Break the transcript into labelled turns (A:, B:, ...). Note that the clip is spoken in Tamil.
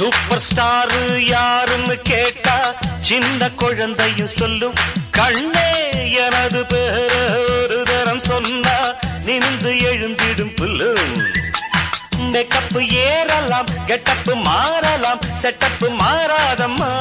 A: சூப்பர் ஸ்டார் யாருன்னு கேட்டா சின்ன குழந்தையும் சொல்லும். கண்ணே எனது பேர ஒரு தரம் சொன்னா நிமிந்து எழுந்திடும் புல்லும். மேக்கப்பு ஏறலாம், கெட்டப்பு மாறலாம், செட்டப்பு மாறாதம்மா.